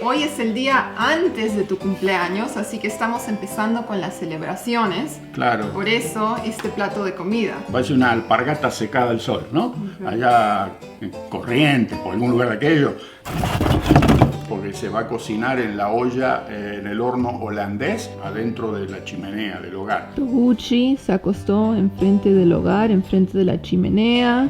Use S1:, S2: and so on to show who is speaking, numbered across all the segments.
S1: Hoy es el día antes de tu cumpleaños, así que estamos empezando con las celebraciones.
S2: Claro.
S1: Por eso este plato de comida.
S2: Parece una alpargata secada al sol, ¿no? Allá en Corrientes, por algún lugar de aquello. Porque se va a cocinar en la olla, en el horno holandés, adentro de la chimenea del hogar.
S3: Toguchi se acostó enfrente del hogar, enfrente de la chimenea.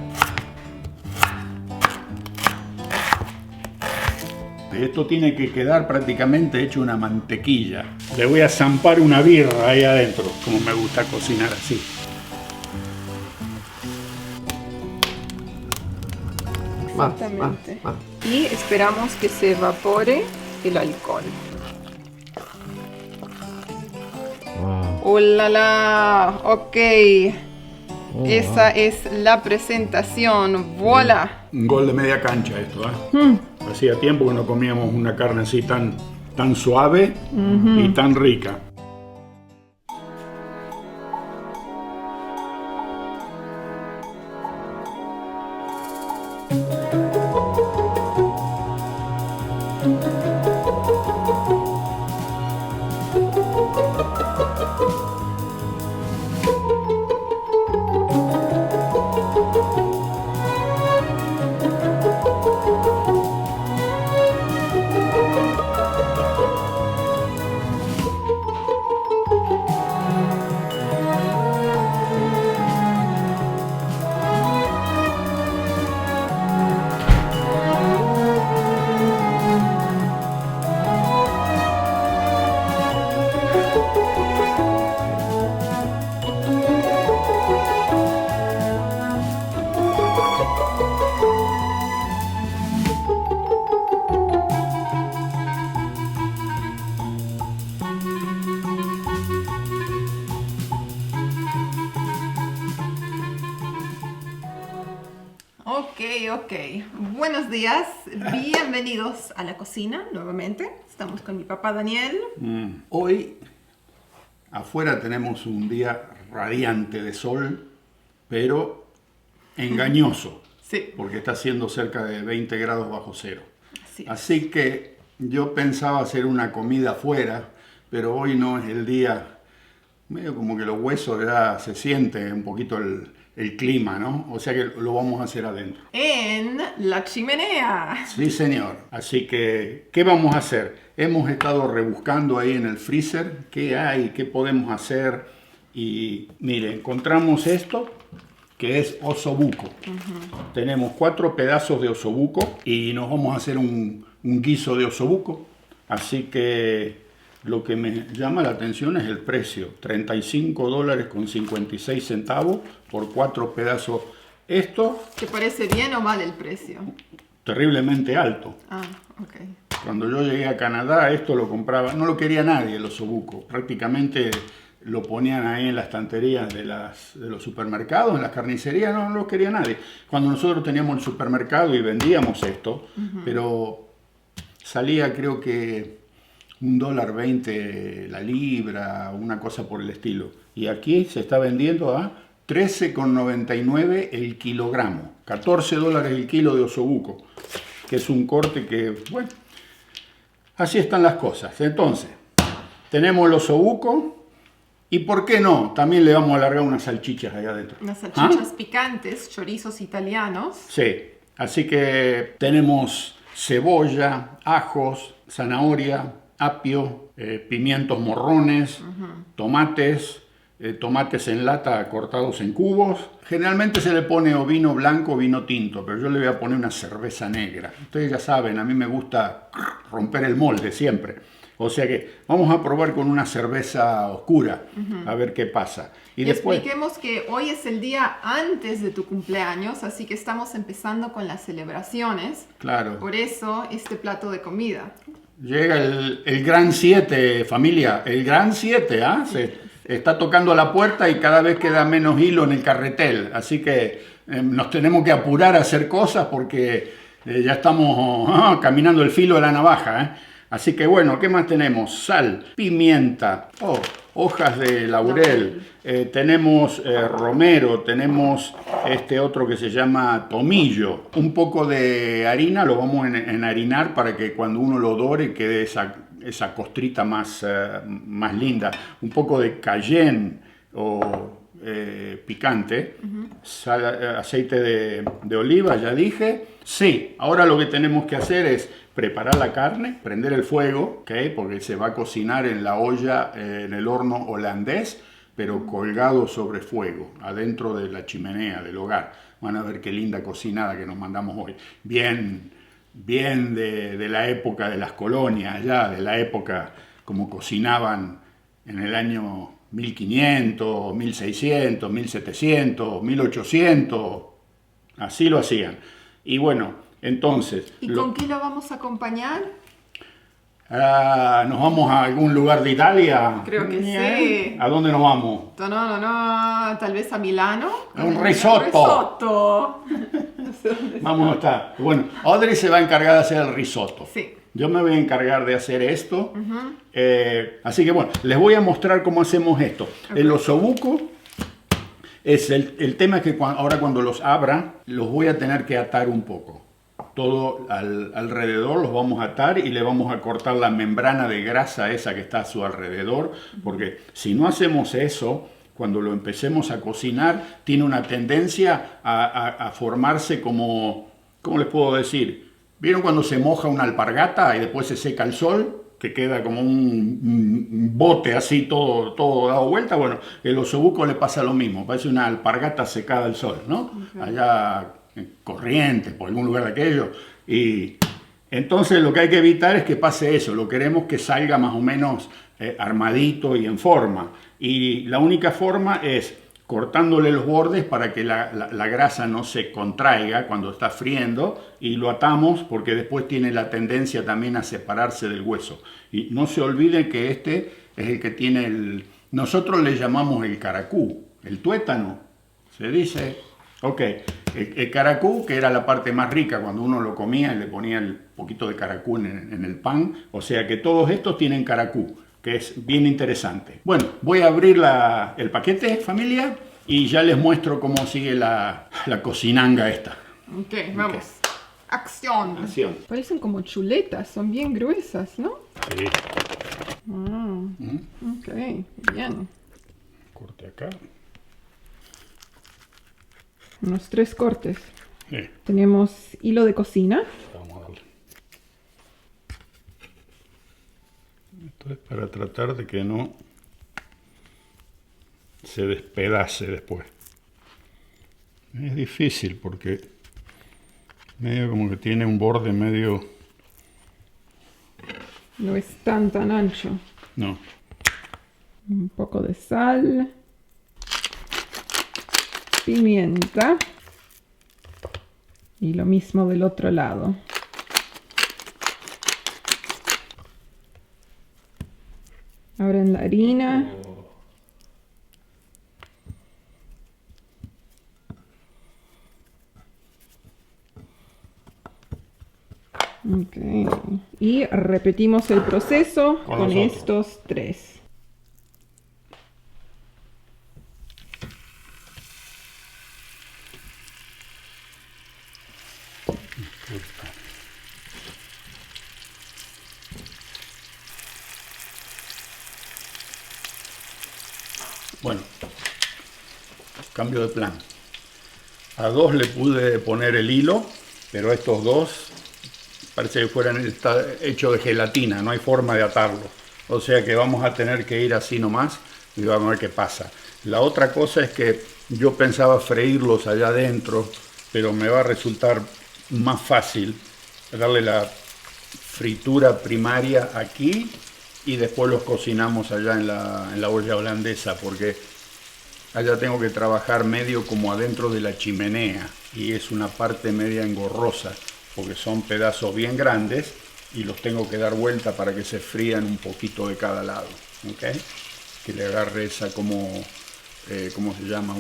S2: Esto tiene que quedar prácticamente hecho una mantequilla. Le voy a zampar una birra ahí adentro, como me gusta cocinar así.
S1: Exactamente. Y esperamos que se evapore el alcohol. ¡Oh, la, la! Ok. Esa es la presentación. ¡Voilà!
S2: Un gol de media cancha esto, ¿eh? Hacía tiempo que no comíamos una carne así tan suave y tan rica.
S1: Ok. Buenos días, bienvenidos a la cocina nuevamente. Estamos con mi papá Daniel.
S2: Hoy afuera tenemos un día radiante de sol, pero engañoso.
S1: Sí.
S2: Porque está haciendo cerca de 20 grados bajo cero.
S1: Así.
S2: Así que yo pensaba hacer una comida afuera, pero hoy no es el día. Medio como que los huesos ya se siente un poquito el clima, ¿no? O sea que lo vamos a hacer adentro.
S1: En la chimenea.
S2: Sí, señor. Así que, ¿qué vamos a hacer? Hemos estado rebuscando ahí en el freezer qué hay, qué podemos hacer. Y mire, encontramos esto, que es osobuco. Tenemos 4 pedazos de osobuco y nos vamos a hacer un guiso de osobuco. Así que lo que me llama la atención es el precio. $35.56 por 4 pedazos. Esto,
S1: ¿Te parece bien o mal el precio?
S2: terriblemente alto.
S1: Ah, ok.
S2: Cuando yo llegué a Canadá, esto lo compraba, no lo quería nadie, el osobuco. Prácticamente lo ponían ahí en las estanterías de los supermercados, en las carnicerías, no lo quería nadie. Cuando nosotros teníamos el supermercado y vendíamos esto, pero salía creo que $1.20 la libra, una cosa por el estilo. Y aquí se está vendiendo a $13,99 el kilogramo, $14 el kilo de osobuco, que es un corte que, bueno, así están las cosas. Entonces, tenemos el osobuco y, ¿por qué no? También le vamos a alargar unas salchichas allá adentro.
S1: Unas salchichas picantes, chorizos italianos.
S2: Sí, así que tenemos cebolla, ajos, zanahoria, apio, pimientos morrones, tomates, tomates en lata cortados en cubos. Generalmente se le pone o vino blanco o vino tinto, pero yo le voy a poner una cerveza negra. Ustedes ya saben, a mí me gusta romper el molde siempre. O sea que vamos a probar con una cerveza oscura, a ver qué pasa.
S1: Y
S2: después
S1: expliquemos que hoy es el día antes de tu cumpleaños, así que estamos empezando con las celebraciones.
S2: Claro.
S1: Por eso este plato de comida.
S2: Llega el Gran 7, familia, el Gran 7, ¿ah? Se está tocando la puerta y cada vez queda menos hilo en el carretel, así que nos tenemos que apurar a hacer cosas porque ya estamos caminando el filo de la navaja, ¿eh? Así que bueno, ¿qué más tenemos? Sal, pimienta, hojas de laurel, tenemos romero, tenemos este otro que se llama tomillo, un poco de harina, lo vamos a enharinar para que cuando uno lo dore quede esa costrita más linda, un poco de cayenne o picante, aceite de oliva, ya dije. Sí, ahora lo que tenemos que hacer es preparar la carne, prender el fuego, ¿okay? Porque se va a cocinar en la olla, en el horno holandés, pero colgado sobre fuego, adentro de la chimenea del hogar. Van a ver qué linda cocinada que nos mandamos hoy. Bien de la época de las colonias, ya de la época como cocinaban en el año 1500, 1600, 1700, 1800, así lo hacían. Y bueno, entonces...
S1: ¿Y con qué lo vamos a acompañar?
S2: ¿Nos vamos a algún lugar de Italia?
S1: Creo que sí.
S2: ¿A dónde nos vamos?
S1: No, tal vez a Milano.
S2: A un risotto.
S1: No sé dónde
S2: Vamos a estar. Bueno, Audrey se va a encargar de hacer el risotto.
S1: Sí.
S2: Yo me voy a encargar de hacer esto. Así que bueno, les voy a mostrar cómo hacemos esto. Okay. El osobuco es el tema es que ahora cuando los abra, los voy a tener que atar un poco. Todo alrededor los vamos a atar y le vamos a cortar la membrana de grasa esa que está a su alrededor, porque si no hacemos eso, cuando lo empecemos a cocinar, tiene una tendencia a formarse como, ¿cómo les puedo decir? ¿Vieron cuando se moja una alpargata y después se seca al sol? Que queda como un bote así todo dado vuelta. Bueno, el osobuco le pasa lo mismo, parece una alpargata secada al sol, ¿no? Okay. Allá en Corrientes, por algún lugar de aquello. Y entonces lo que hay que evitar es que pase eso, lo queremos que salga más o menos armadito y en forma. Y la única forma es cortándole los bordes para que la grasa no se contraiga cuando está friendo, y lo atamos porque después tiene la tendencia también a separarse del hueso. Y no se olviden que este es el que tiene nosotros le llamamos el caracú, el tuétano, se dice. Ok, el caracú, que era la parte más rica cuando uno lo comía y le ponía el poquito de caracú en el pan, o sea que todos estos tienen caracú, que es bien interesante. Bueno, voy a abrir el paquete, familia, y ya les muestro cómo sigue la cocinanga esta.
S1: Ok, vamos. Okay. Acción.
S3: Parecen como chuletas, son bien gruesas, ¿no?
S2: Sí.
S3: Ok, bien.
S2: Corte acá.
S3: Unos 3 cortes.
S2: Sí.
S3: Tenemos hilo de cocina.
S2: Vamos a darle. Esto es para tratar de que no se despedace después. Es difícil porque medio como que tiene un borde medio...
S3: No es tan ancho.
S2: No.
S3: Un poco de sal. Pimienta. Y lo mismo del otro lado. Ahora en la harina. Ok. Y repetimos el proceso con estos 3.
S2: Bueno, cambio de plan. A 2 le pude poner el hilo, pero estos 2 parece que fueran hechos de gelatina, no hay forma de atarlo. O sea que vamos a tener que ir así nomás y vamos a ver qué pasa. La otra cosa es que yo pensaba freírlos allá adentro, pero me va a resultar más fácil darle la fritura primaria aquí y después los cocinamos allá en la olla holandesa, porque allá tengo que trabajar medio como adentro de la chimenea y es una parte media engorrosa porque son pedazos bien grandes y los tengo que dar vuelta para que se frían un poquito de cada lado, ¿okay? Que le agarre esa como, ¿cómo se llama?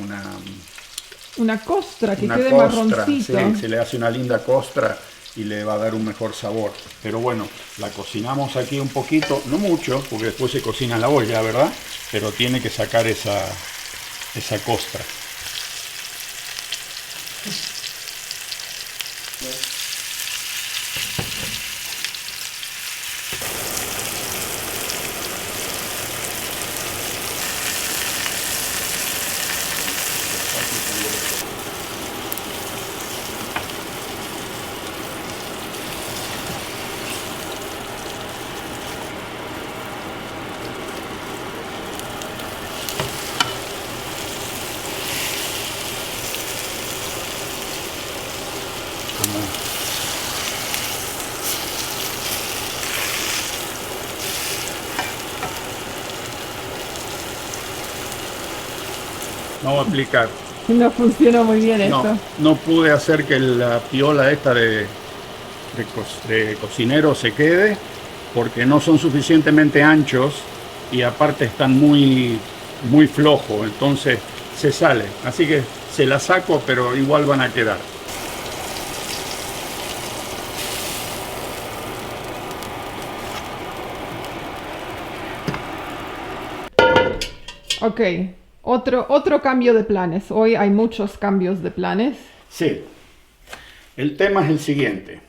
S2: Una
S3: costra, que
S2: una
S3: quede
S2: costra,
S3: marroncito.
S2: sí, se le hace una linda costra y le va a dar un mejor sabor. Pero bueno, la cocinamos aquí un poquito, no mucho, porque después se cocina en la olla, ¿verdad? Pero tiene que sacar esa costra. No voy a explicar.
S3: No funciona muy bien esto.
S2: No pude hacer que la piola esta de cocinero se quede porque no son suficientemente anchos y aparte están muy flojos, entonces se sale. Así que se la saco, pero igual van a quedar.
S3: Ok, otro cambio de planes. Hoy hay muchos cambios de planes.
S2: Sí, el tema es el siguiente.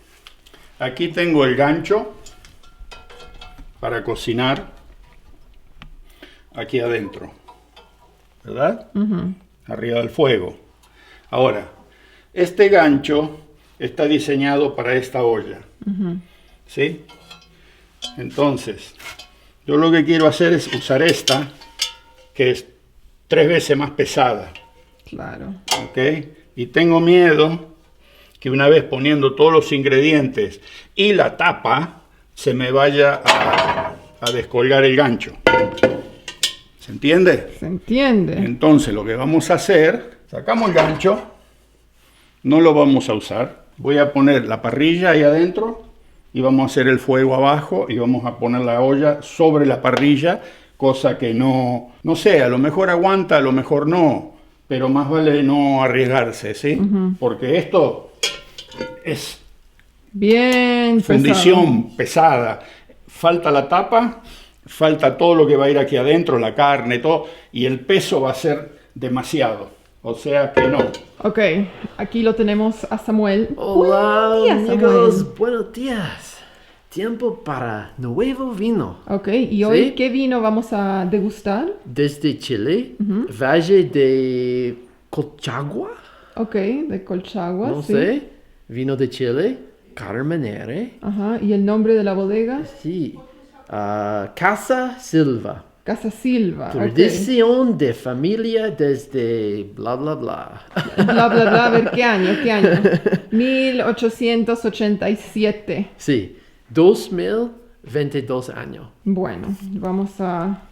S2: Aquí tengo el gancho para cocinar aquí adentro, ¿verdad? Arriba del fuego. Ahora, este gancho está diseñado para esta olla, ¿sí? Entonces, yo lo que quiero hacer es usar esta, que es 3 veces más pesada.
S3: Claro.
S2: ¿Ok? Y tengo miedo que una vez poniendo todos los ingredientes y la tapa, se me vaya a descolgar el gancho. ¿Se entiende?
S3: Se entiende.
S2: Entonces lo que vamos a hacer, sacamos el gancho, no lo vamos a usar. Voy a poner la parrilla ahí adentro y vamos a hacer el fuego abajo y vamos a poner la olla sobre la parrilla, cosa que no sé, a lo mejor aguanta, a lo mejor no, pero más vale no arriesgarse, ¿sí? Porque esto es
S3: bien
S2: fundición pesada. Falta la tapa, falta todo lo que va a ir aquí adentro, la carne, todo, y el peso va a ser demasiado. O sea que no.
S3: Ok, aquí lo tenemos a Samuel.
S4: Hola,
S3: Buen día,
S4: amigos,
S3: Samuel.
S4: buenos días. Tiempo para nuevo vino.
S3: Ok, y hoy,
S4: ¿Sí?
S3: ¿qué vino vamos a degustar?
S4: Desde Chile, Valle de Colchagua,
S3: Ok, de Colchagua,
S4: no
S3: sí.
S4: sé, vino de Chile, Carmenere,
S3: Ajá, ¿y el nombre de la bodega?
S4: sí, Casa Silva,
S3: Casa Silva. ok.
S4: tradición de familia desde bla bla bla.
S3: Bla, bla, bla, a ver, ¿qué año? 1887.
S4: Sí, 2022 años.
S3: Bueno, vamos a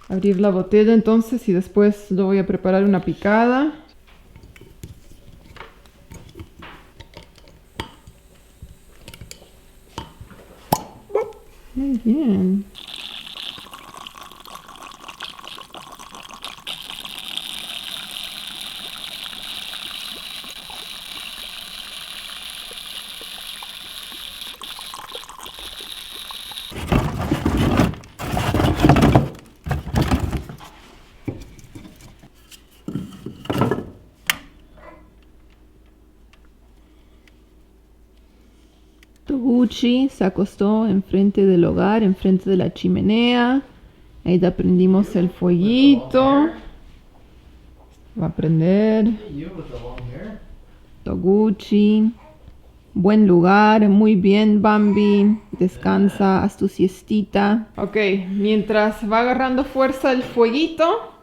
S3: abrir la botella entonces y después lo voy a preparar una picada. Muy bien. Toguchi se acostó enfrente del hogar, enfrente de la chimenea. Ahí ya prendimos el fueguito. Va a prender. Toguchi. Buen lugar, muy bien, Bambi. Descansa, haz tu siestita. Ok, mientras va agarrando fuerza el fueguito,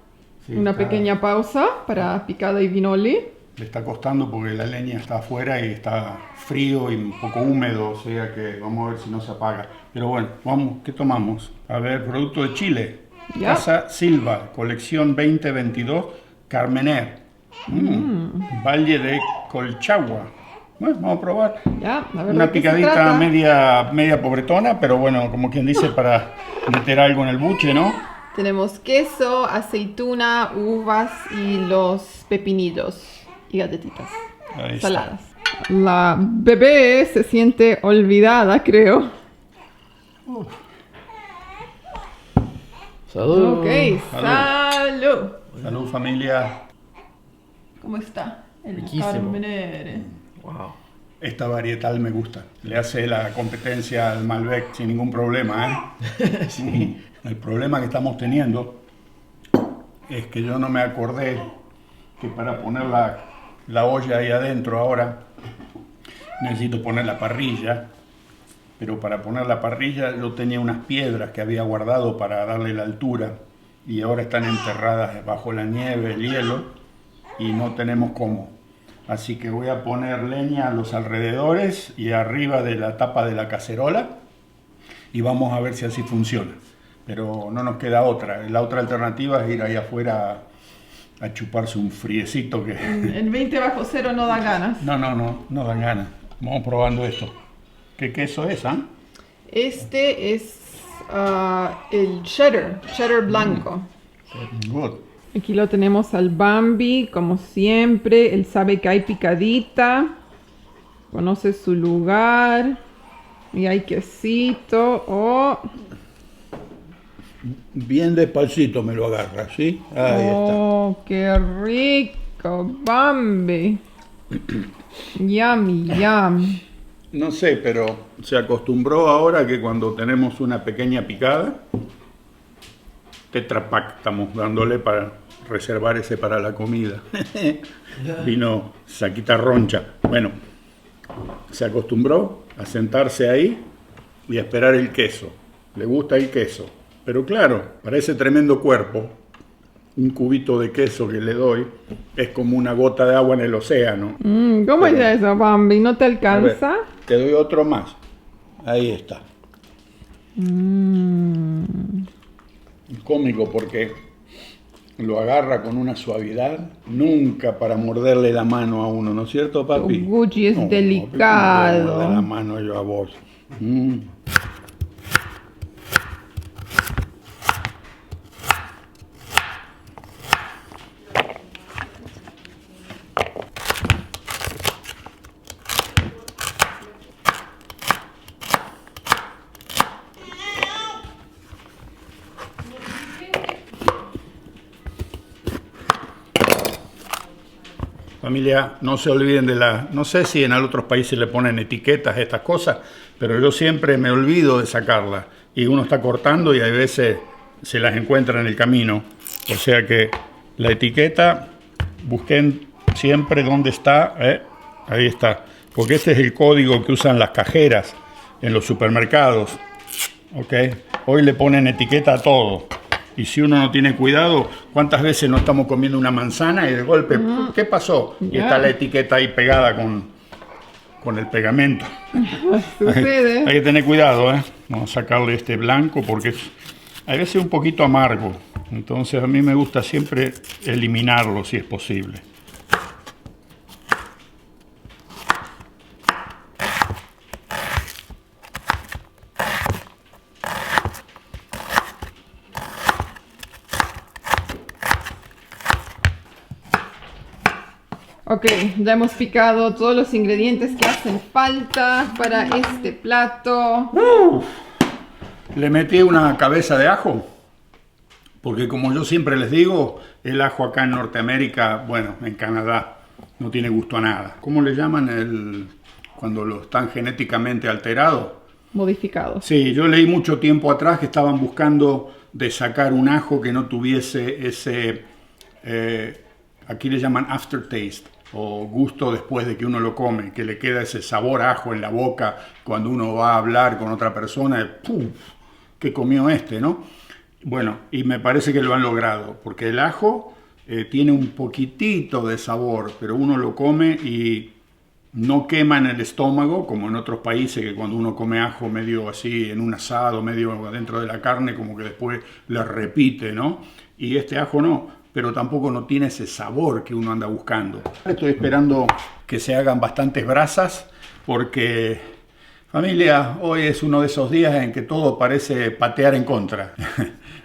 S2: Sí,
S3: una
S2: está-
S3: pequeña pausa para picada y vinoli.
S2: Le está costando porque la leña está afuera y está frío y un poco húmedo, o sea que vamos a ver si no se apaga. Pero bueno, vamos, ¿qué tomamos? A ver, producto de Chile.
S3: Ya.
S2: Casa Silva, colección 2022, Carmener. Valle de Colchagua. Bueno, vamos a probar.
S3: Ya, a ver
S2: Una
S3: de qué se
S2: picadita
S3: trata.
S2: media pobretona, pero bueno, como quien dice, para meter algo en el buche, ¿no?
S3: Tenemos queso, aceituna, uvas y los pepinillos y galletitas
S2: Ahí está.
S3: saladas. La bebé se siente olvidada, creo.
S4: Salud.
S3: Ok, salud.
S2: Salud, familia.
S3: ¿Cómo está? El
S4: Riquísimo.
S3: Carmenere.
S4: Wow.
S2: Esta varietal me gusta. Le hace la competencia al Malbec sin ningún problema, ¿eh? Sí. El problema que estamos teniendo es que yo no me acordé que para poner la olla ahí adentro ahora necesito poner la parrilla. Pero para poner la parrilla yo tenía unas piedras que había guardado para darle la altura y ahora están enterradas bajo la nieve, el hielo, y no tenemos cómo. Así que voy a poner leña a los alrededores y arriba de la tapa de la cacerola y vamos a ver si así funciona. Pero no nos queda otra. La otra alternativa es ir ahí afuera a chuparse un friecito que...
S3: En 20 bajo cero no da ganas.
S2: No dan ganas. Vamos probando esto. ¿Qué queso es, ah?
S3: Este es el cheddar blanco.
S2: Good.
S3: Aquí lo tenemos al Bambi, como siempre. Él sabe que hay picadita. Conoce su lugar. Y hay quesito. Oh,
S2: Bien despacito me lo agarra, ¿sí? Ahí
S3: oh, qué rico, Bambi. Yum, yum.
S2: está. No sé, pero se acostumbró ahora que cuando tenemos una pequeña picada, Tetra Pak estamos dándole para reservar ese para la comida. Vino Saquita Roncha. Bueno, se acostumbró a sentarse ahí y a esperar el queso. Le gusta el queso. Pero claro, para ese tremendo cuerpo, un cubito de queso que le doy es como una gota de agua en el océano.
S3: ¿Cómo es eso, Bambi? ¿No te
S2: A ver,
S3: alcanza?
S2: te doy otro más. Ahí está. Cómico porque lo agarra con una suavidad, nunca para morderle la mano a uno, ¿no es cierto, papi?
S3: Gucci es
S2: No, ¿cómo
S3: delicado.
S2: te voy a morder la mano yo a vos? Familia, no se olviden de no sé si en otros países le ponen etiquetas a estas cosas, pero yo siempre me olvido de sacarlas. Y uno está cortando y a veces se las encuentra en el camino. O sea que la etiqueta, busquen siempre dónde está. Ahí está. Porque este es el código que usan las cajeras en los supermercados. ¿Ok? Hoy le ponen etiqueta a todo. Y si uno no tiene cuidado, ¿cuántas veces no estamos comiendo una manzana y de golpe, ¿qué pasó? Y está la etiqueta ahí pegada con el pegamento.
S3: Sucede.
S2: Hay que tener cuidado, ¿eh? Vamos a sacarle este blanco porque a veces es un poquito amargo. Entonces a mí me gusta siempre eliminarlo si es posible.
S3: Ok, ya hemos picado todos los ingredientes que hacen falta para este plato.
S2: Le metí una cabeza de ajo, porque como yo siempre les digo, el ajo acá en Norteamérica, bueno, en Canadá, no tiene gusto a nada. ¿Cómo le llaman cuando lo están genéticamente alterados?
S3: Modificados.
S2: Sí, yo leí mucho tiempo atrás que estaban buscando de sacar un ajo que no tuviese ese, aquí le llaman aftertaste, o gusto después de que uno lo come, que le queda ese sabor a ajo en la boca cuando uno va a hablar con otra persona, ¡puf! ¿Qué comió este, no? Bueno, y me parece que lo han logrado, porque el ajo tiene un poquitito de sabor, pero uno lo come y no quema en el estómago, como en otros países que cuando uno come ajo medio así en un asado, medio adentro de la carne, como que después le repite, ¿no? Y este ajo no, pero tampoco no tiene ese sabor que uno anda buscando. Estoy esperando que se hagan bastantes brasas, porque, familia, hoy es uno de esos días en que todo parece patear en contra.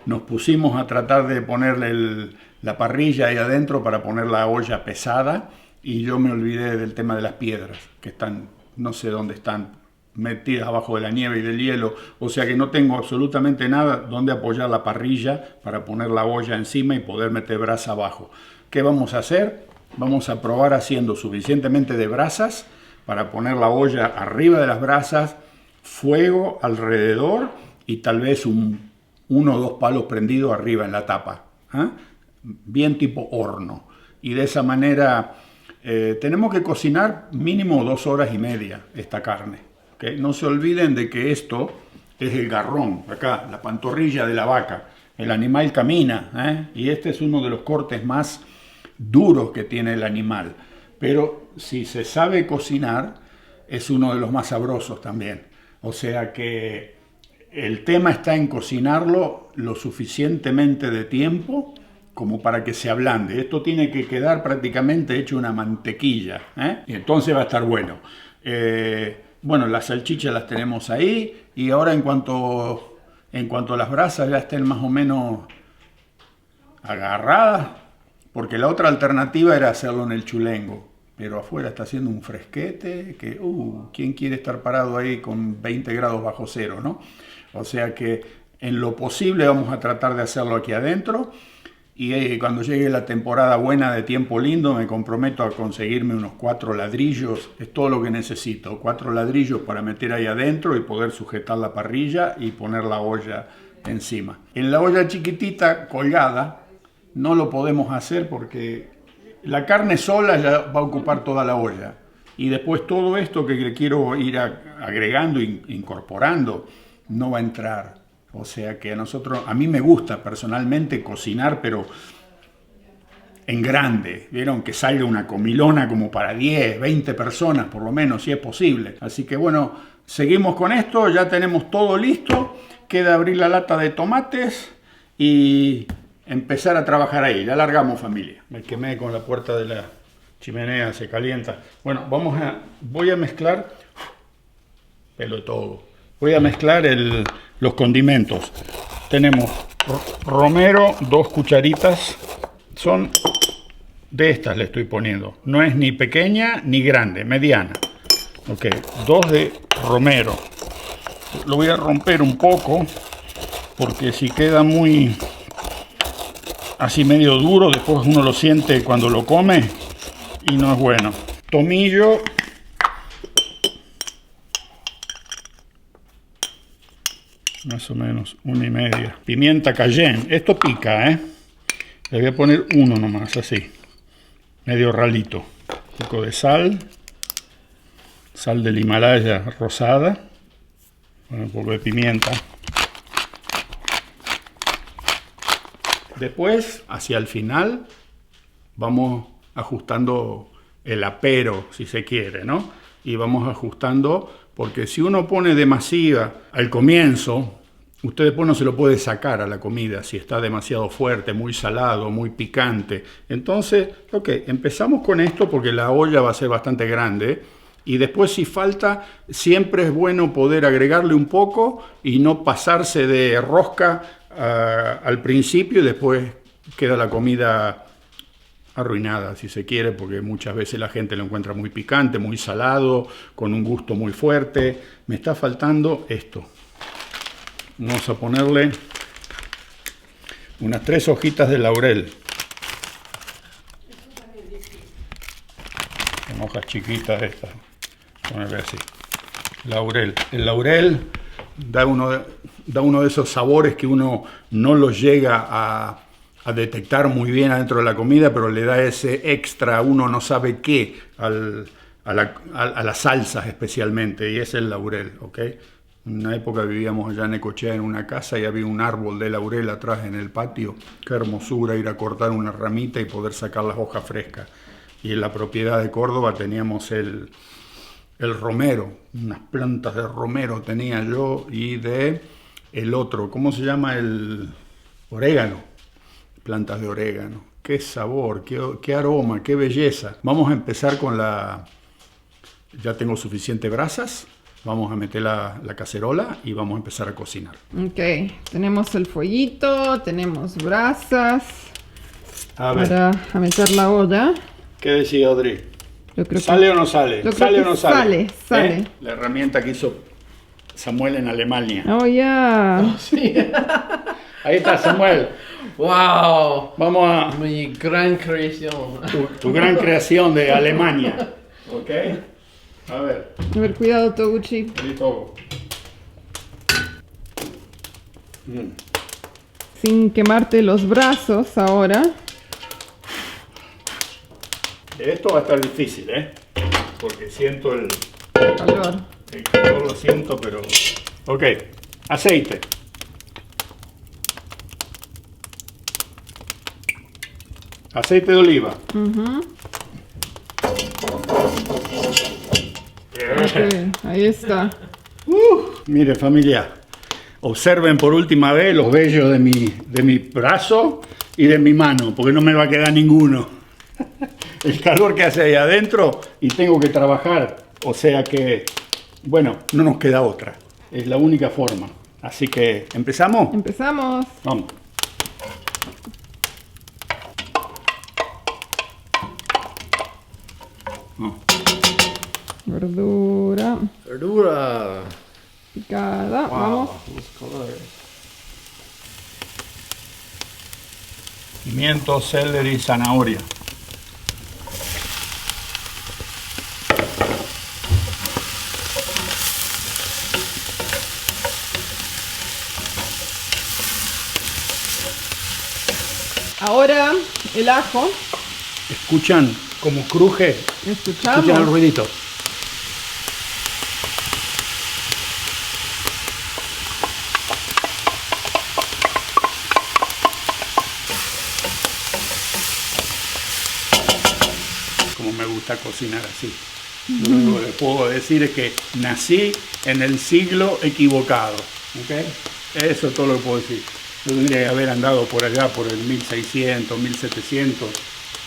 S2: Nos pusimos a tratar de ponerle la parrilla ahí adentro para poner la olla pesada, y yo me olvidé del tema de las piedras, que están, no sé dónde están, metidas abajo de la nieve y del hielo, o sea que no tengo absolutamente nada donde apoyar la parrilla para poner la olla encima y poder meter brasa abajo. ¿Qué vamos a hacer? Vamos a probar haciendo suficientemente de brasas para poner la olla arriba de las brasas, fuego alrededor y tal vez uno o dos palos prendidos arriba en la tapa, ¿eh? Bien tipo horno. Y de esa manera tenemos que cocinar mínimo 2 horas y media esta carne. ¿Okay? No se olviden de que esto es el garrón, acá, la pantorrilla de la vaca. El animal camina, ¿eh? Y este es uno de los cortes más duros que tiene el animal. Pero si se sabe cocinar, es uno de los más sabrosos también. O sea que el tema está en cocinarlo lo suficientemente de tiempo como para que se ablande. Esto tiene que quedar prácticamente hecho una mantequilla, ¿eh? Y entonces va a estar bueno. Bueno, las salchichas las tenemos ahí y ahora en cuanto las brasas ya estén más o menos agarradas, porque la otra alternativa era hacerlo en el chulengo, pero afuera está haciendo un fresquete que, ¿quién quiere estar parado ahí con 20 grados bajo cero, no? O sea que en lo posible vamos a tratar de hacerlo aquí adentro y cuando llegue la temporada buena de tiempo lindo me comprometo a conseguirme unos 4 ladrillos, es todo lo que necesito, 4 ladrillos para meter ahí adentro y poder sujetar la parrilla y poner la olla encima. En la olla chiquitita colgada no lo podemos hacer porque la carne sola ya va a ocupar toda la olla y después todo esto que le quiero ir agregando e incorporando no va a entrar. O sea que a mí me gusta personalmente cocinar, pero en grande. Vieron que salga una comilona como para 10, 20 personas por lo menos, si es posible. Así que bueno, seguimos con esto, ya tenemos todo listo. Queda abrir la lata de tomates y empezar a trabajar ahí. Ya largamos, familia. Me quemé con la puerta de la chimenea, se calienta. Bueno, voy a mezclar, pelo de todo. Voy a mezclar los condimentos. Tenemos romero, 2 cucharitas. Son de estas le estoy poniendo. No es ni pequeña ni grande, mediana. Ok, 2 de romero. Lo voy a romper un poco porque si queda muy así medio duro, después uno lo siente cuando lo come y no es bueno. Tomillo. Más o menos 1,5. Pimienta cayenne. Esto pica, ¿eh? Le voy a poner 1 nomás, así. Medio ralito. Un poco de sal. Sal del Himalaya rosada. Un poco de pimienta. Después, hacia el final, vamos ajustando el apero, si se quiere, ¿no? Y vamos ajustando, porque si uno pone demasiada al comienzo, usted después no se lo puede sacar a la comida si está demasiado fuerte, muy salado, muy picante. Entonces, ok, empezamos con esto porque la olla va a ser bastante grande y después si falta, siempre es bueno poder agregarle un poco y no pasarse de rosca al principio y después queda la comida arruinada, si se quiere, porque muchas veces la gente lo encuentra muy picante, muy salado, con un gusto muy fuerte. Me está faltando esto. Vamos a ponerle unas 3 hojitas de laurel. Son hojas chiquitas estas. Ponerle así. Laurel. El laurel da uno de esos sabores que uno no los llega a detectar muy bien adentro de la comida, pero le da ese extra, uno no sabe qué, a las salsas especialmente, y es el laurel, ¿ok? En una época vivíamos allá en Necochea en una casa y había un árbol de laurel atrás en el patio. Qué hermosura ir a cortar una ramita y poder sacar las hojas frescas. Y en la propiedad de Córdoba teníamos el romero, unas plantas de romero tenía yo y de el otro, ¿cómo se llama? El orégano. Plantas de orégano. Qué sabor, qué aroma, qué belleza. Vamos a empezar con ya tengo suficiente brasas. Vamos a meter la cacerola y vamos a empezar a cocinar.
S3: Ok, tenemos el fueguito, tenemos brasas
S2: A ver,
S3: para meter la olla.
S2: ¿qué decía Audrey?
S3: Yo creo
S2: ¿Sale
S3: que,
S2: o no sale?
S3: yo creo
S2: ¿Sale
S3: que
S2: o no sale?
S3: sale.
S2: La herramienta que hizo Samuel en Alemania.
S3: Oh, ya.
S4: Sí.
S2: Ahí está, Samuel.
S4: Wow.
S2: Vamos a
S4: Mi gran creación.
S2: tu gran creación de Alemania. ¿Ok? A ver,
S3: A ver, cuidado, Toguchi.
S2: listo.
S3: Sin quemarte los brazos ahora.
S2: Esto va a estar difícil, ¿eh? Porque siento el
S3: Calor.
S2: calor, lo siento, pero... Ok, aceite. Aceite de oliva.
S3: Ok, ahí está.
S2: Mire, familia, observen por última vez los vellos de mi brazo y de mi mano, porque no me va a quedar ninguno. El calor que hace ahí adentro y tengo que trabajar, o sea que, bueno, no nos queda otra. Es la única forma. Así que, ¿empezamos?
S3: Empezamos.
S2: Vamos.
S3: Verdura
S4: Verdura.
S3: picada.
S4: Wow.
S3: Vamos.
S4: Los colores.
S2: Pimiento, celery, zanahoria.
S3: Ahora el ajo.
S2: ¿Escuchan cómo cruje? Escuchan el
S3: Escuchamos.
S2: ruidito. Como me gusta cocinar así. Lo único que puedo decir es que nací en el siglo equivocado. ¿Ok? Eso es todo lo que puedo decir. Yo tendría que haber andado por allá, por el 1600, 1700,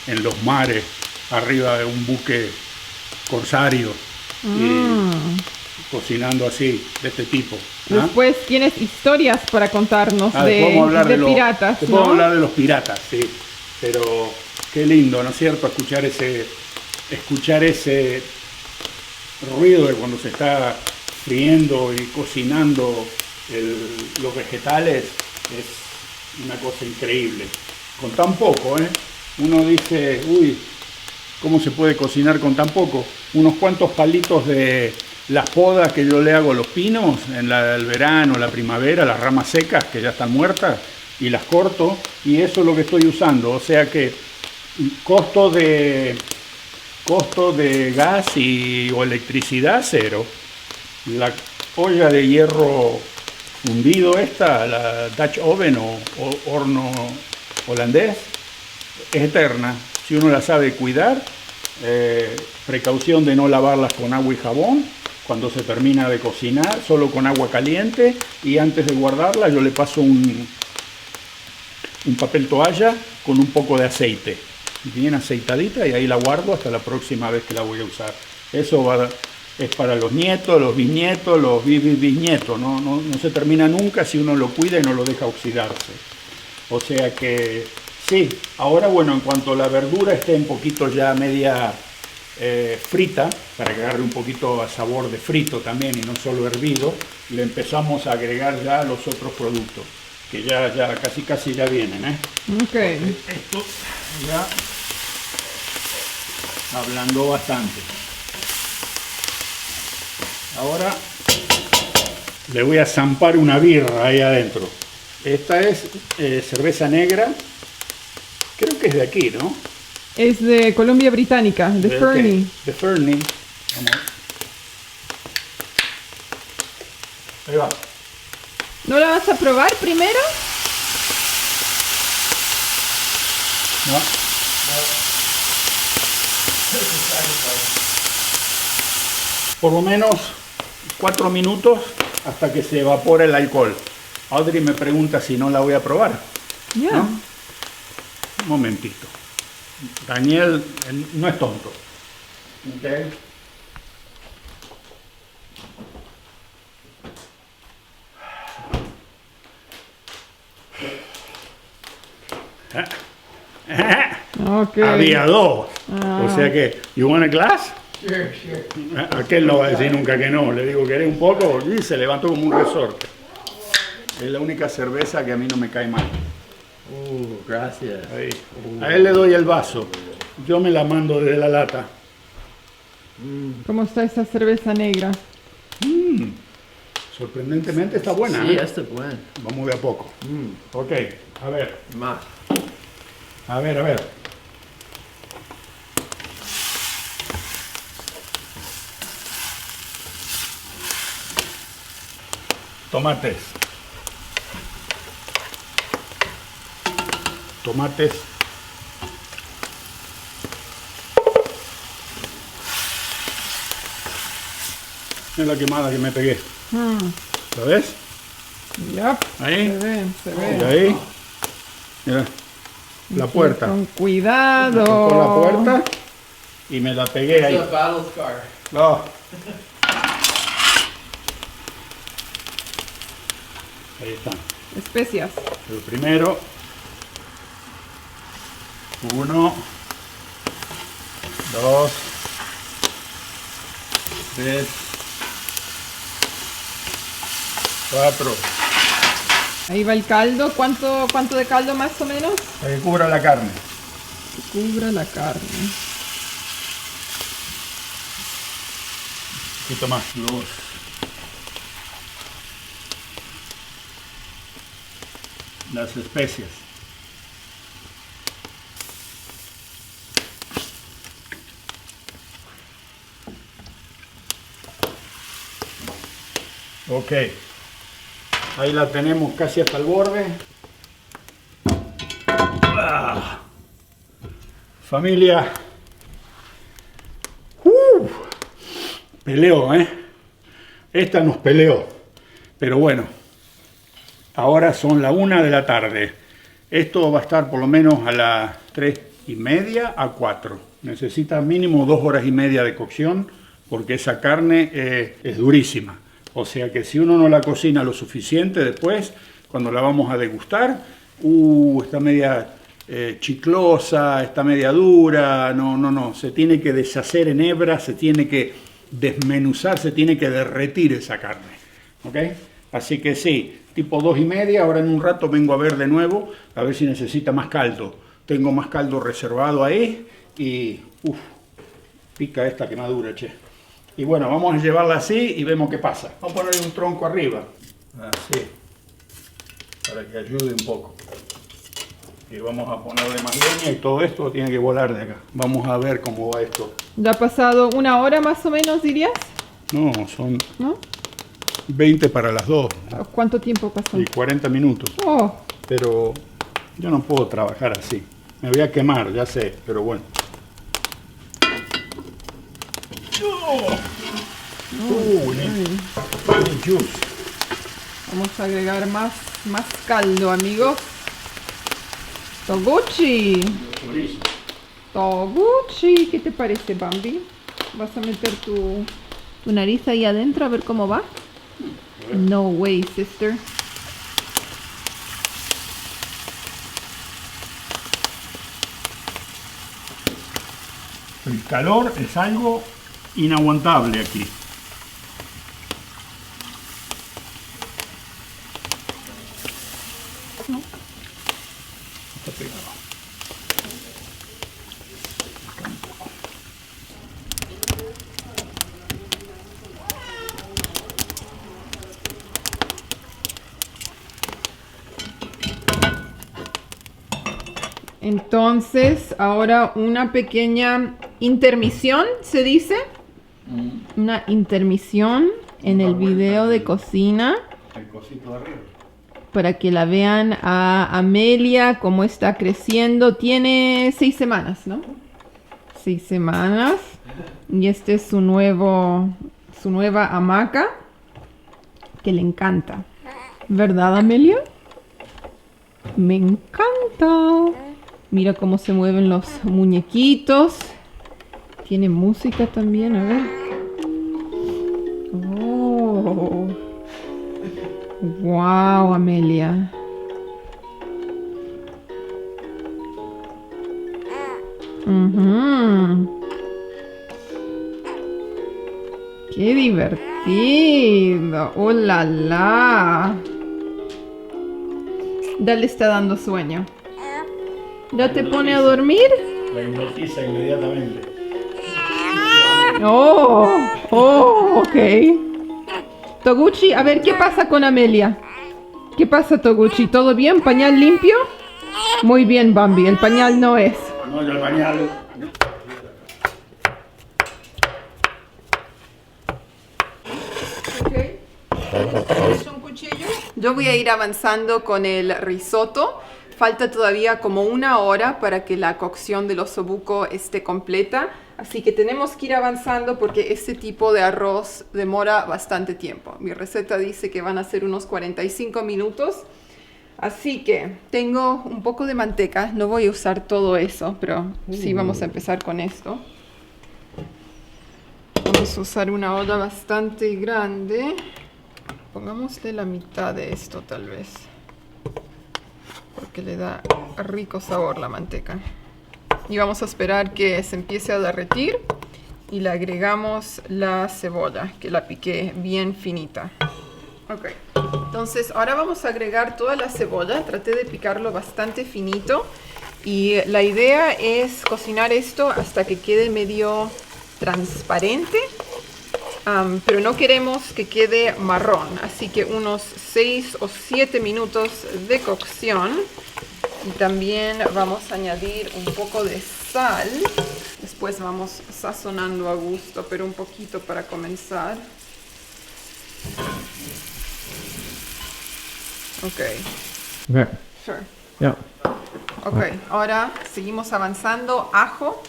S2: en los mares, arriba de un buque corsario, y cocinando así, de este tipo. ¿Ah?
S3: Después tienes historias para contarnos
S2: Después vamos a hablar
S3: de
S2: los
S3: piratas,
S2: después
S3: ¿no?
S2: vamos a hablar de los piratas, sí. Pero qué lindo, ¿no es cierto? Escuchar ese ruido de cuando se está friendo y cocinando los vegetales, es una cosa increíble. Con tan poco, ¿eh? Uno dice, uy, ¿cómo se puede cocinar con tan poco? Unos cuantos palitos de las podas que yo le hago a los pinos en el verano, la primavera, las ramas secas que ya están muertas, y las corto, y eso es lo que estoy usando. O sea que costo de gas o electricidad cero. La olla de hierro fundido esta, la Dutch Oven o horno holandés, es eterna. Si uno la sabe cuidar, precaución de no lavarlas con agua y jabón cuando se termina de cocinar, solo con agua caliente, y antes de guardarla yo le paso un papel toalla con un poco de aceite, bien aceitadita, y ahí la guardo hasta la próxima vez que la voy a usar. Eso es para los nietos, los bisnietos, los bisnietos, no se termina nunca si uno lo cuida y no lo deja oxidarse. O sea que sí. Ahora, bueno, en cuanto la verdura esté un poquito ya media frita, para que agarre un poquito a sabor de frito también y no solo hervido, le empezamos a agregar ya los otros productos, que ya casi ya vienen, ¿eh?
S3: Ok.
S2: Esto ya ablandó bastante. Ahora le voy a zampar una birra ahí adentro. Esta es cerveza negra. Creo que es de aquí, ¿no?
S3: Es de Columbia Británica, de Fernie.
S2: De Fernie. Vamos. Ahí va.
S3: ¿No la vas a probar primero?
S2: No. Por lo menos 4 minutos hasta que se evapore el alcohol. Audrey me pregunta si no la voy a probar.
S3: Ya.
S2: ¿No? Un momentito. Daniel no es tonto. Okay.
S3: Ok.
S2: Había dos. O sea que, you want a glass? Aquel no va a decir nunca que no. Le digo, ¿querés un poco? Y se levantó como un resorte. Es la única cerveza que a mí no me cae mal.
S4: Gracias.
S2: Ahí. A él le doy el vaso. Yo me la mando desde la lata.
S3: ¿Cómo está esa cerveza negra?
S2: Sorprendentemente está buena.
S4: Sí,
S2: ¿eh?
S4: está bueno.
S2: Vamos de a poco. Ok, a ver.
S4: Más.
S2: A ver, a ver. Tomates. Tomates. Es la quemada que me pegué. ¿La ves?
S3: Yup,
S2: Ahí.
S3: se ve, se
S2: Y
S3: ve.
S2: ahí. Mira. La puerta.
S3: Con cuidado.
S2: Con la puerta. Y me la pegué ahí.
S4: battle scar.
S2: No. Ahí está.
S3: Especias.
S2: El primero. 1, 2, 3, 4.
S3: Ahí va el caldo. ¿Cuánto de caldo más o menos?
S2: Para que cubra la carne.
S3: Cubra la carne.
S2: Un poquito más. 2. Las especias. Ok. Ahí la tenemos casi hasta el borde. Familia. Peleó, ¿eh? Esta nos peleó. Pero bueno. Ahora son la 1 de la tarde. Esto va a estar por lo menos a las 3:30 a 4. Necesita mínimo 2 horas y media de cocción porque esa carne es durísima. O sea que si uno no la cocina lo suficiente después, cuando la vamos a degustar, está media chiclosa, está media dura, no, se tiene que deshacer en hebra, se tiene que desmenuzar, se tiene que derretir esa carne. ¿Ok? Así que sí, tipo 2:30, ahora en un rato vengo a ver de nuevo, a ver si necesita más caldo. Tengo más caldo reservado ahí y pica esta quemadura, che. Y bueno, vamos a llevarla así y vemos qué pasa. Vamos a ponerle un tronco arriba, así, para que ayude un poco. Y vamos a ponerle más leña y todo esto tiene que volar de acá. Vamos a ver cómo va esto.
S3: ¿Ya ha pasado 1 hora más o menos, dirías?
S2: No, son
S3: ¿No?
S2: 20 para las 2
S3: ¿Cuánto tiempo pasó?
S2: y 40 minutos.
S3: Oh,
S2: Pero yo no puedo trabajar así. Me voy a quemar, ya sé, pero bueno. Juice.
S3: vamos a agregar más caldo, amigos. Toguchi. Toguchi. ¿Qué te parece, Bambi? ¿Vas a meter tu nariz ahí adentro a ver cómo va? No way, sister.
S2: El calor es algo inaguantable aquí. Está pegado. Acá un poco.
S3: Entonces, ahora una pequeña intermisión, ¿se dice? Una intermisión en el video de cocina
S2: El cosito de arriba.
S3: para que la vean a Amelia, cómo está creciendo. Tiene 6 semanas, ¿no? 6 semanas. Y este es su nueva hamaca que le encanta. ¿Verdad, Amelia? Me encanta. Mira cómo se mueven los muñequitos. Tiene música también, a ver. Oh. Wow, Amelia. Ujú. ¡Qué divertido! ¡Oh, la, la! Ya le está dando sueño. ¿Ya te pone a dormir?
S2: La hipnotiza inmediatamente.
S3: Oh, oh, ok. Toguchi, a ver, ¿qué pasa con Amelia? ¿Qué pasa, Toguchi? ¿Todo bien? ¿Pañal limpio? Muy bien, Bambi, el pañal no es.
S2: No, yo el pañal.
S1: ¿Es un cuchillo? Yo voy a ir avanzando con el risotto. Falta todavía como 1 hora para que la cocción del osobuco esté completa. Así que tenemos que ir avanzando porque este tipo de arroz demora bastante tiempo. Mi receta dice que van a ser unos 45 minutos. Así que tengo un poco de manteca. No voy a usar todo eso, pero sí vamos a empezar con esto. Vamos a usar una olla bastante grande. Pongámosle la mitad de esto tal vez, porque le da rico sabor la manteca. Y vamos a esperar que se empiece a derretir y le agregamos la cebolla, que la piqué bien finita. Ok, entonces ahora vamos a agregar toda la cebolla. Traté de picarlo bastante finito y la idea es cocinar esto hasta que quede medio transparente. Pero no queremos que quede marrón, así que unos 6 o 7 minutos de cocción. Y también vamos a añadir un poco de sal. Después vamos sazonando a gusto, pero un poquito para comenzar. Ok.
S4: Okay.
S1: Sure.
S4: Yeah.
S1: Ok, ahora seguimos avanzando. Ajo.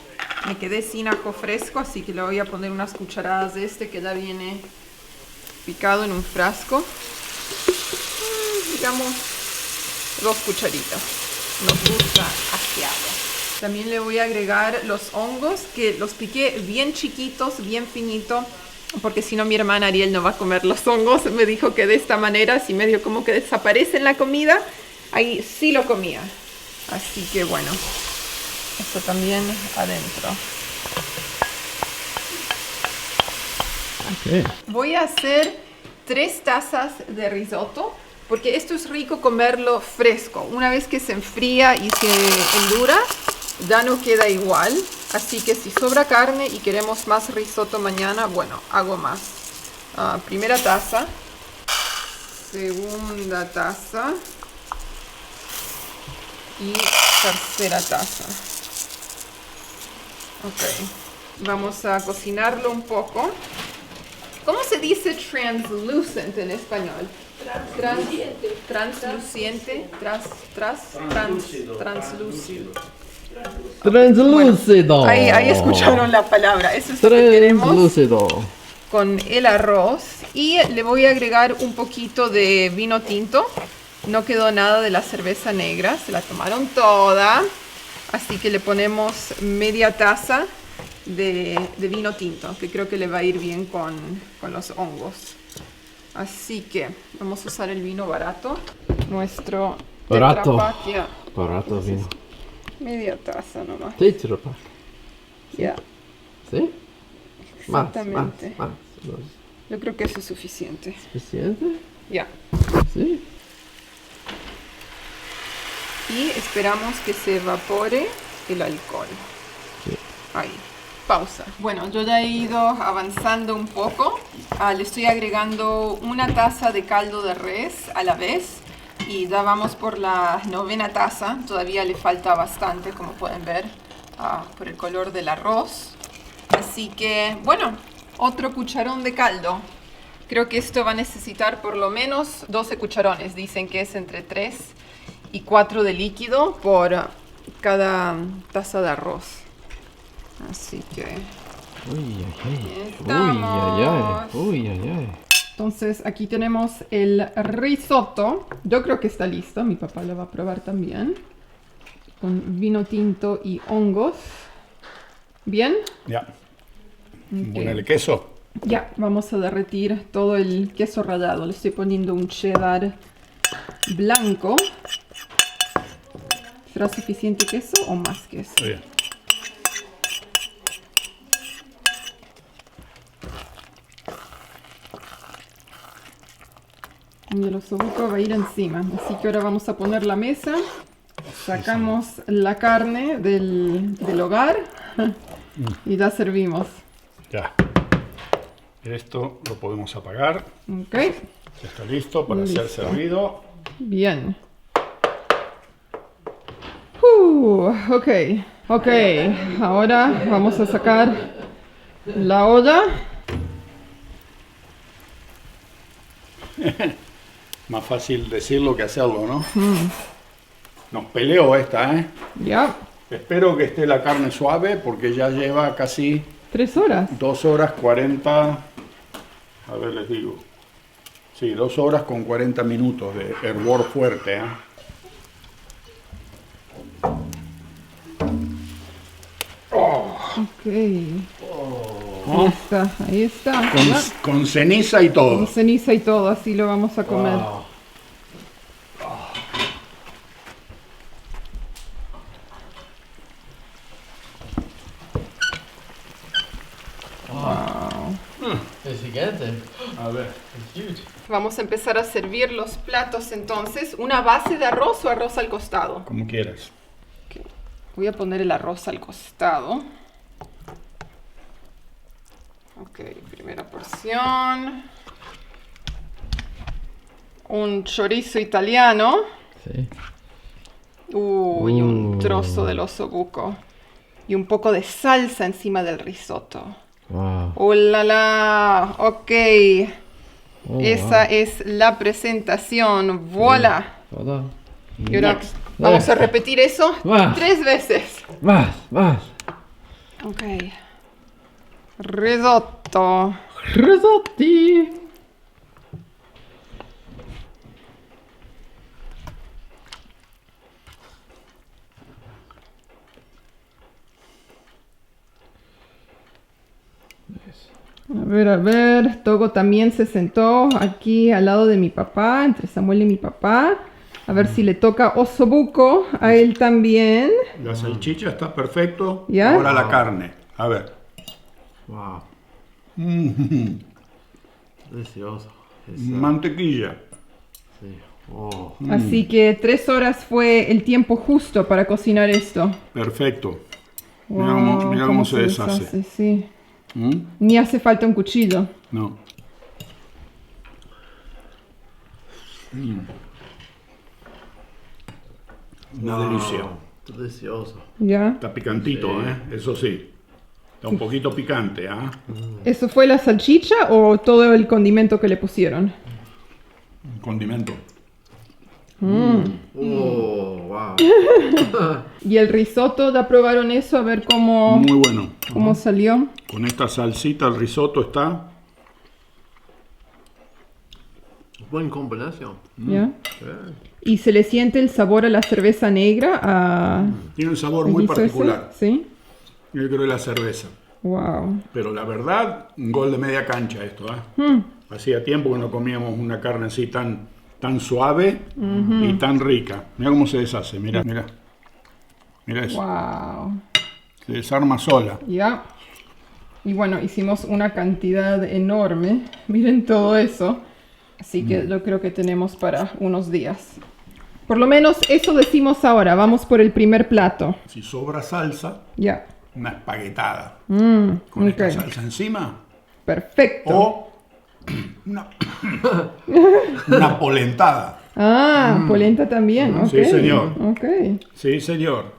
S1: Me quedé sin ajo fresco, así que le voy a poner unas cucharadas de este que ya viene picado en un frasco. Digamos 2 cucharitas. Nos gusta aseado. También le voy a agregar los hongos, que los piqué bien chiquitos, bien finito, porque si no mi hermana Ariel no va a comer los hongos. Me dijo que de esta manera, si medio como que desaparece en la comida, ahí sí lo comía. Así que bueno. Esto también adentro.
S4: Okay.
S1: Voy a hacer 3 tazas de risotto, porque esto es rico comerlo fresco. Una vez que se enfría y se endura, ya no queda igual. Así que si sobra carne y queremos más risotto mañana, bueno, hago más. Primera taza. Segunda taza. Y tercera taza. Ok, vamos a cocinarlo un ¿Cómo se dice translucent en español? Transluciente. Translúcido.
S4: Translúcido.
S1: Bueno, ahí escucharon la palabra. Eso es lo que queremos
S4: Translúcido.
S1: con el arroz. Y le voy a agregar un poquito de vino tinto. No quedó nada de la cerveza negra, se la tomaron toda. Así que le ponemos media taza de vino tinto, que creo que le va a ir bien con los hongos. Así que vamos a usar el vino barato. Nuestro
S4: Barato.
S1: Tetra Pak, ya.
S4: Barato vino.
S1: Media taza nomás.
S4: Tetra Pak.
S1: Ya,
S4: ¿Sí? Más.
S1: exactamente.
S4: Más.
S1: Yo creo que eso es suficiente.
S4: ¿Suficiente?
S1: Ya.
S4: Sí.
S1: Y esperamos que se evapore el alcohol.
S4: Sí.
S1: Ahí. Pausa. Bueno, yo ya he ido avanzando un poco. Le estoy agregando 1 taza de caldo de res a la vez. Y ya vamos por la 9ª taza. Todavía le falta bastante, como pueden ver, por el color del arroz. Así que, bueno, otro cucharón de caldo. Creo que esto va a necesitar por lo menos 12 cucharones. Dicen que es entre 3 y 4 de líquido por cada taza de arroz. Así que
S4: Uy, ay, ay.
S3: Entonces aquí tenemos el risotto. Yo creo que está listo. Mi papá lo va a probar también. Con vino tinto y hongos. ¿Bien?
S2: Ya.
S3: Ok.
S2: Ponele queso.
S3: Ya, vamos a derretir todo el queso rallado. Le estoy poniendo un cheddar blanco. ¿Será suficiente queso o más queso?
S2: Bien.
S1: Y el osobuco va a ir encima. Así que ahora vamos a poner la mesa. Sacamos la carne del hogar y la servimos.
S2: Ya. Esto lo podemos apagar.
S1: Ok,
S2: Ya está listo para ser
S1: Listo.
S2: servido.
S1: bien. Ok, ok. Ahora vamos a sacar la olla.
S2: Más fácil decirlo que hacerlo, ¿no? Nos peleó esta, ¿eh?
S1: Ya,
S2: Espero que esté la carne suave porque ya lleva casi
S1: 3 horas.
S2: 2 horas 40. A ver, les digo. Sí, 2 horas con 40 minutos de hervor fuerte, ¿eh?
S1: Ok. Ahí está, ahí está.
S2: Con,
S1: Ya.
S2: con ceniza y todo.
S1: Con ceniza y todo, así lo vamos a comer.
S4: Es gigante.
S2: A ver.
S4: Es huge.
S1: Vamos a empezar a servir los platos entonces. ¿Una base de arroz o arroz al costado?
S2: Como quieras.
S1: Ok. Voy a poner el arroz al costado. Ok, primera porción. Un chorizo italiano.
S4: Sí.
S1: Y un trozo del osobuco. Y un poco de salsa encima del risotto.
S4: Wow.
S1: ¡Oh, la, la! Ok.
S4: Oh,
S1: Esa es la presentación. ¡Voilà!
S4: Hola.
S1: Y ahora
S2: Next.
S1: vamos a repetir eso
S4: Ah.
S1: 3 veces.
S4: Más, más.
S1: Ok. Risotto.
S4: Risotti.
S1: A ver. Togo también se sentó aquí al lado de mi papá, entre Samuel y mi papá. A ver si le toca osobuco a él también.
S2: La salchicha está perfecto.
S1: ¿Ya?
S2: Ahora la carne. A ver.
S4: Wow. Delicioso.
S2: Mantequilla.
S4: Sí. Oh.
S1: Así que 3 horas fue el tiempo justo para cocinar esto.
S2: Perfecto. Mira
S1: Wow,
S2: cómo se deshace.
S1: Sí.
S2: ¿Mm?
S1: Ni hace falta un cuchillo.
S2: No. Una delicia.
S4: Delicioso.
S1: ¿Ya?
S2: Está picantito, ¿eh? Eso sí. Está un poquito picante, ¿ah?
S1: ¿Eso fue la salchicha o todo el condimento que le pusieron?
S2: Un condimento.
S4: Oh, wow.
S1: ¿Y el risotto? ¿Ya probaron eso? A ver cómo
S2: Muy bueno.
S1: salió.
S2: Con esta salsita el risotto está.
S4: Buena combinación.
S1: ¿Ya? ¿Y se le siente el sabor a la cerveza negra?
S2: Tiene un sabor muy
S1: ¿El guiso ese?
S2: particular.
S1: Sí.
S2: Yo creo que la cerveza.
S1: Wow.
S2: Pero la verdad, un gol de media cancha esto, ¿eh? Hacía tiempo que no comíamos una carne así tan suave y tan rica. Mira cómo se deshace, mira, mira. Mira eso.
S1: Wow.
S2: Se desarma sola.
S1: Ya. Y bueno, hicimos una cantidad enorme. Miren todo eso. Así que yo creo que tenemos para unos días. Por lo menos eso decimos ahora. Vamos por el primer plato.
S2: Si sobra salsa,
S1: Ya.
S2: una espaguetada. Con
S1: ok.
S2: esta salsa encima.
S1: Perfecto.
S2: O una polentada.
S1: Polenta también. Ok.
S2: Sí, señor.
S1: Ok.
S2: Sí, señor.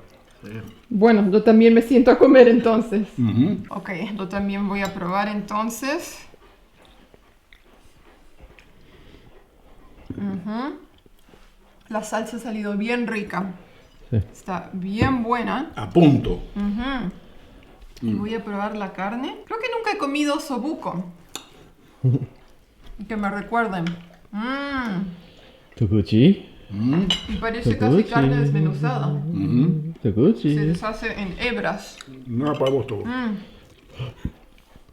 S1: Bueno, yo también me siento a comer entonces.
S2: Ujú.
S1: Ok, yo también voy a probar entonces. La salsa ha salido bien rica.
S4: Sí.
S1: Está bien buena.
S2: A punto.
S1: Y voy a probar la carne. Creo que nunca he comido osobuco. Que me recuerden.
S4: Toguchi.
S1: Y parece casi carne desmenuzada.
S4: Toguchi.
S1: Se deshace en hebras.
S2: No, para vos todo.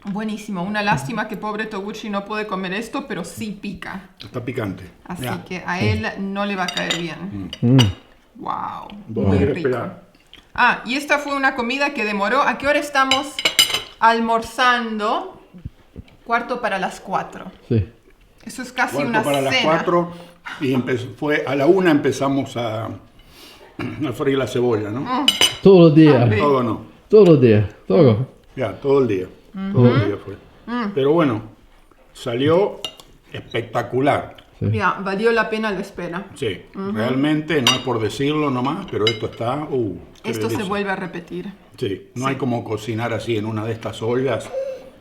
S1: Buenísimo. Una lástima que pobre Toguchi no puede comer esto, pero sí pica.
S2: Está picante.
S1: Así
S2: Ya.
S1: que a él no le va a caer bien. Wow.
S2: Vos
S1: Muy
S2: querés
S1: rico.
S2: esperar.
S1: Y esta fue una comida que demoró. ¿A qué hora estamos almorzando? 4:45.
S4: Sí.
S1: Eso es casi
S2: Cuarto
S1: una
S2: para las
S1: cena.
S2: 4 y a la 1 empezamos a freír la cebolla, ¿no?
S4: Todos los días.
S1: Sí.
S2: Todo no.
S4: Todos los días. Todo.
S2: Ya, todo el día. Todo el día fue. Pero bueno, salió espectacular.
S4: Sí.
S1: Ya, valió la pena la espera.
S2: Sí, realmente, no es por decirlo nomás, pero esto está... qué
S1: Esto se
S2: delicia.
S1: vuelve a repetir.
S2: Sí, no hay como cocinar así en una de estas ollas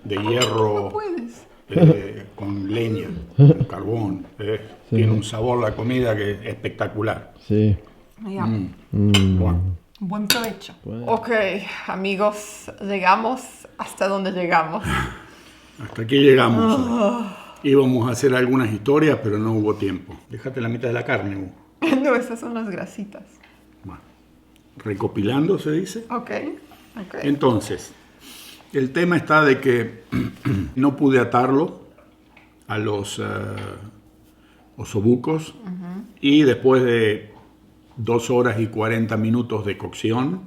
S2: de hierro
S1: Puedes.
S2: con leña, con carbón. Tiene un sabor la comida que es espectacular.
S4: Sí.
S1: Ya.
S2: Bueno,
S1: Buen provecho. Ok, amigos, llegamos hasta donde llegamos.
S2: hasta aquí llegamos. Íbamos a hacer algunas historias, pero no hubo tiempo. Déjate la mitad de la carne, Hugo.
S1: No, esas son las grasitas.
S2: Bueno, recopilando, se dice.
S1: Ok, ok.
S2: Entonces, el tema está de que no pude atarlo a los osobucos y después de 2 horas y 40 minutos de cocción,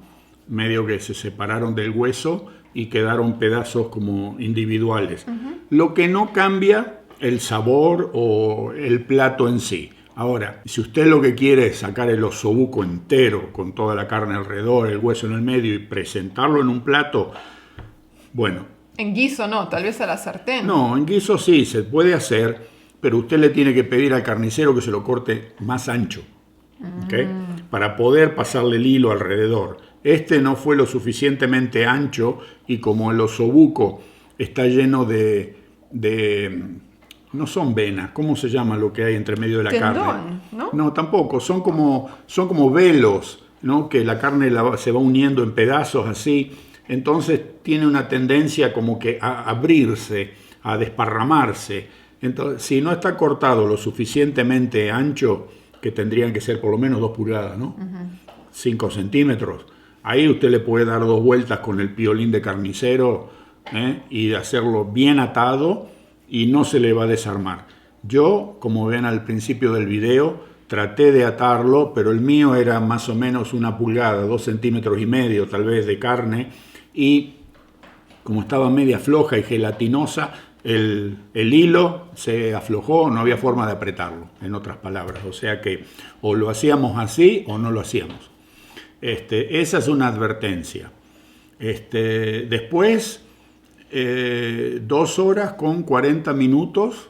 S2: medio que se separaron del hueso y quedaron pedazos como individuales. Lo que no cambia el sabor o el plato en sí. Ahora, si usted lo que quiere es sacar el osobuco entero con toda la carne alrededor, el hueso en el medio y presentarlo en un plato, bueno.
S1: En guiso no, tal vez a la sartén.
S2: No, en guiso sí, se puede hacer, pero usted le tiene que pedir al carnicero que se lo corte más ancho, ¿ok? Para poder pasarle el hilo alrededor. Este no fue lo suficientemente ancho y como el osobuco está lleno de no son venas, ¿cómo se llama lo que hay entre medio de la
S1: Tendón,
S2: carne?
S1: ¿no?
S2: No, tampoco, son como velos, ¿no? Que la carne se va uniendo en pedazos así, entonces tiene una tendencia como que a abrirse, a desparramarse. Entonces, si no está cortado lo suficientemente ancho, que tendrían que ser por lo menos 2 pulgadas, ¿no? 5 centímetros, ahí usted le puede dar 2 vueltas con el piolín de carnicero, y hacerlo bien atado y no se le va a desarmar. Yo, como ven al principio del video, traté de atarlo, pero el mío era más o menos 1 pulgada, 2,5 centímetros tal vez de carne, y como estaba media floja y gelatinosa, el hilo se aflojó, no había forma de apretarlo, en otras palabras. O sea que o lo hacíamos así o no lo hacíamos. Esa es una advertencia. Después, 2 horas con 40 minutos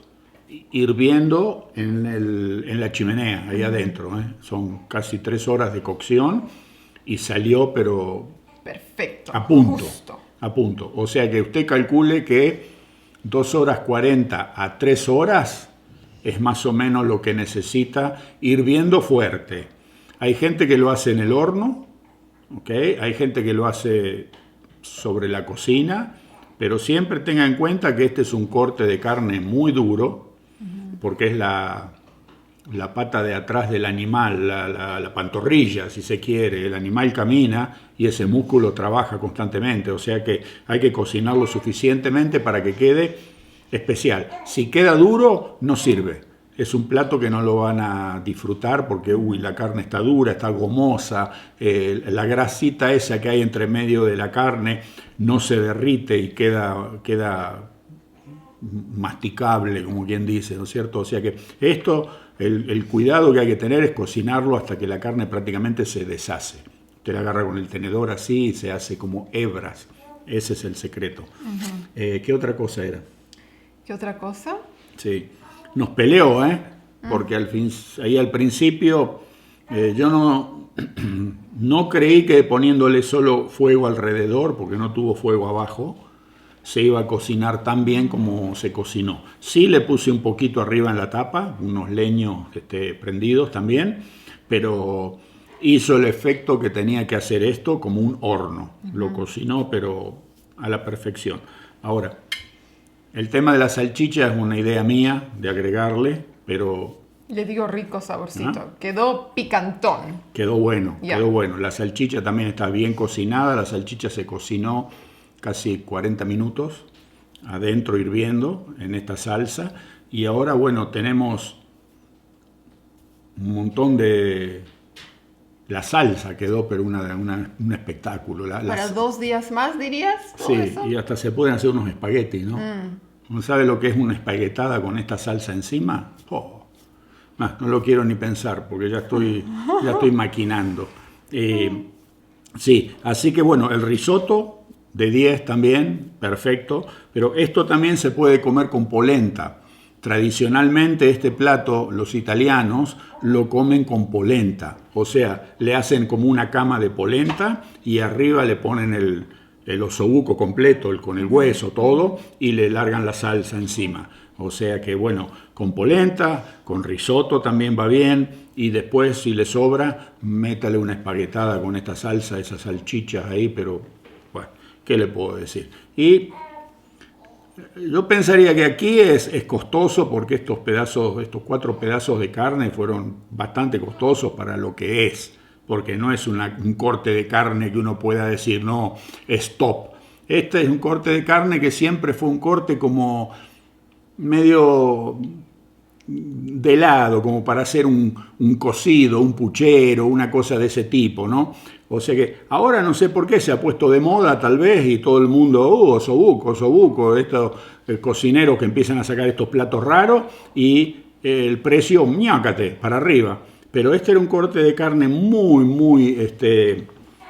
S2: hirviendo en la chimenea, ahí adentro. Son casi 3 horas de cocción y salió, pero
S1: Perfecto.
S2: a punto.
S1: Justo.
S2: A punto. O sea que usted calcule que 2 horas 40 a 3 horas es más o menos lo que necesita hirviendo fuerte. Hay gente que lo hace en el horno, ¿ok? Hay gente que lo hace sobre la cocina, pero siempre tenga en cuenta que este es un corte de carne muy duro, porque es la pata de atrás del animal, la pantorrilla, si se quiere. El animal camina y ese músculo trabaja constantemente, o sea que hay que cocinarlo suficientemente para que quede especial. Si queda duro, no sirve. Es un plato que no lo van a disfrutar porque la carne está dura, está gomosa, la grasita esa que hay entre medio de la carne no se derrite y queda masticable, como quien dice, ¿no es cierto? O sea que esto, el cuidado que hay que tener es cocinarlo hasta que la carne prácticamente se deshace. Usted la agarra con el tenedor así y se hace como hebras. Ese es el secreto. ¿Qué otra cosa era?
S1: ¿Qué otra cosa?
S2: Sí. Nos peleó, porque ahí al principio yo no creí que poniéndole solo fuego alrededor, porque no tuvo fuego abajo, se iba a cocinar tan bien como se cocinó. Sí le puse un poquito arriba en la tapa, unos leños prendidos también, pero hizo el efecto que tenía que hacer esto como un horno. Lo cocinó, pero a la perfección. Ahora, el tema de la salchicha es una idea mía de agregarle, pero
S1: Le digo rico saborcito. Quedó picantón.
S2: quedó bueno,
S1: Ya.
S2: quedó bueno. La salchicha también está bien cocinada, la salchicha se cocinó casi 40 minutos adentro hirviendo en esta salsa y ahora, bueno, tenemos un montón de... La salsa quedó, pero un espectáculo.
S1: ¿Para 2 días más, dirías? ¿Todo
S2: Sí,
S1: eso?
S2: y hasta se pueden hacer unos espaguetis, ¿no? ¿No sabe lo que es una espaguetada con esta salsa encima? Oh, no lo quiero ni pensar porque ya estoy maquinando. Sí, así que bueno, el risotto de 10 también, perfecto, pero esto también se puede comer con polenta. Tradicionalmente este plato los italianos lo comen con polenta, o sea, le hacen como una cama de polenta y arriba le ponen el osobuco completo, con el hueso, todo, y le largan la salsa encima. O sea que bueno, con polenta, con risotto también va bien, y después si le sobra, métale una espaguetada con esta salsa, esas salchichas ahí, pero bueno, ¿qué le puedo decir? Y yo pensaría que aquí es costoso porque estos 4 pedazos de carne fueron bastante costosos para lo que es, porque no es un corte de carne que uno pueda decir, no, es top. Este es un corte de carne que siempre fue un corte como medio de lado, como para hacer un cocido, un puchero, una cosa de ese tipo, ¿no? O sea que ahora no sé por qué se ha puesto de moda tal vez y todo el mundo, osobuco, estos cocineros que empiezan a sacar estos platos raros y el precio, ñácate, para arriba. Pero este era un corte de carne muy,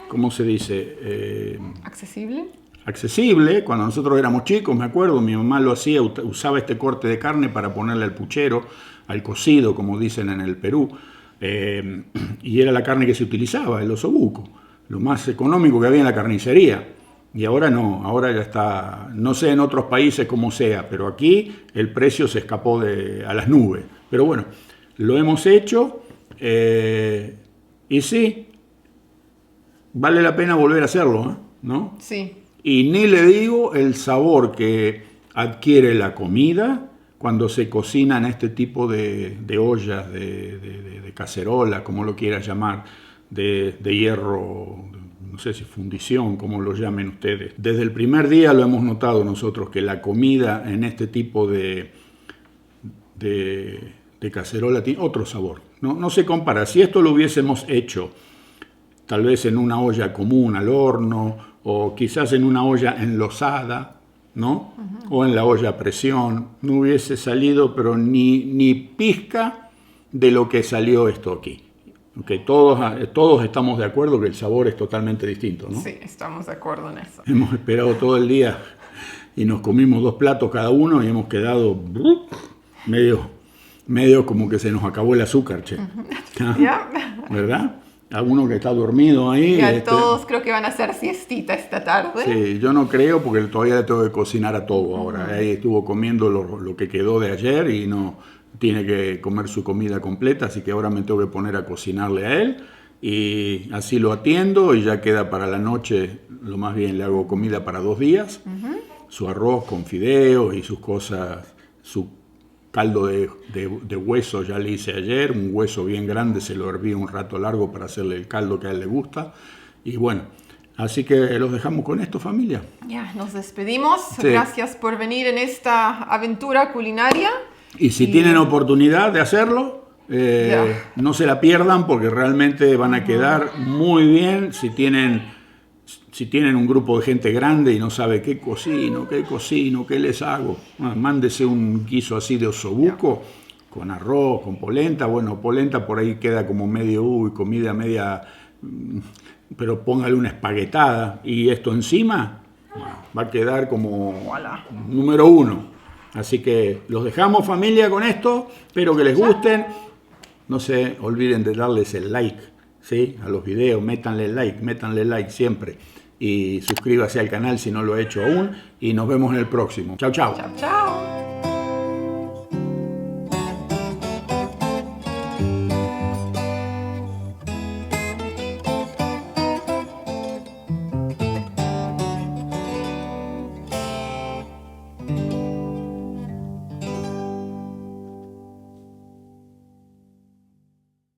S2: ¿cómo se dice? Accesible. Cuando nosotros éramos chicos, me acuerdo, mi mamá lo hacía, usaba este corte de carne para ponerle al puchero, al cocido, como dicen en el Perú. Y era la carne que se utilizaba, el osobuco, lo más económico que había en la carnicería. Y ahora no, ahora ya está, no sé en otros países cómo sea, pero aquí el precio se escapó a las nubes. Pero bueno, lo hemos hecho y sí, vale la pena volver a hacerlo, ¿no?
S1: Sí.
S2: Y ni le digo el sabor que adquiere la comida cuando se cocina en este tipo de ollas, de cacerola, como lo quieras llamar, de hierro, no sé si fundición, como lo llamen ustedes. Desde el primer día lo hemos notado nosotros, que la comida en este tipo de cacerola tiene otro sabor. No se compara. Si esto lo hubiésemos hecho tal vez en una olla común al horno, o quizás en una olla enlosada, ¿no? O en la olla a presión, no hubiese salido, pero ni pizca de lo que salió esto aquí. Okay, todos estamos de acuerdo que el sabor es totalmente distinto, ¿no?
S1: Sí, estamos de acuerdo en eso.
S2: Hemos esperado todo el día y nos comimos 2 platos cada uno y hemos quedado medio como que se nos acabó el azúcar, che. ¿Verdad? Alguno que está dormido ahí.
S1: Ya todos creo que van a hacer siestita esta tarde.
S2: Sí, yo no creo porque todavía le tengo que cocinar a todo ahora. Ahí estuvo comiendo lo que quedó de ayer y no tiene que comer su comida completa, así que ahora me tengo que poner a cocinarle a él y así lo atiendo y ya queda para la noche, lo más bien le hago comida para 2 días, su arroz con fideos y sus cosas, su caldo de hueso ya le hice ayer, un hueso bien grande, se lo herví un rato largo para hacerle el caldo que a él le gusta. Y bueno, así que los dejamos con esto, familia.
S1: Ya, nos despedimos.
S2: Sí.
S1: Gracias por venir en esta aventura culinaria.
S2: Y si tienen oportunidad de hacerlo, no se la pierdan porque realmente van a quedar muy bien. Si tienen un grupo de gente grande y no sabe qué cocino, qué les hago, mándese un guiso así de osobuco con arroz, con polenta. Bueno, polenta por ahí queda como medio, comida media, pero póngale una espaguetada y esto encima, va a quedar como número 1. Así que los dejamos, familia, con esto. Espero que les gusten. No se olviden de darles el like, ¿sí? A los videos, métanle like siempre. Y suscríbase al canal si no lo he hecho aún. Y nos vemos en el próximo. Chao, chao.
S1: Chao, chao.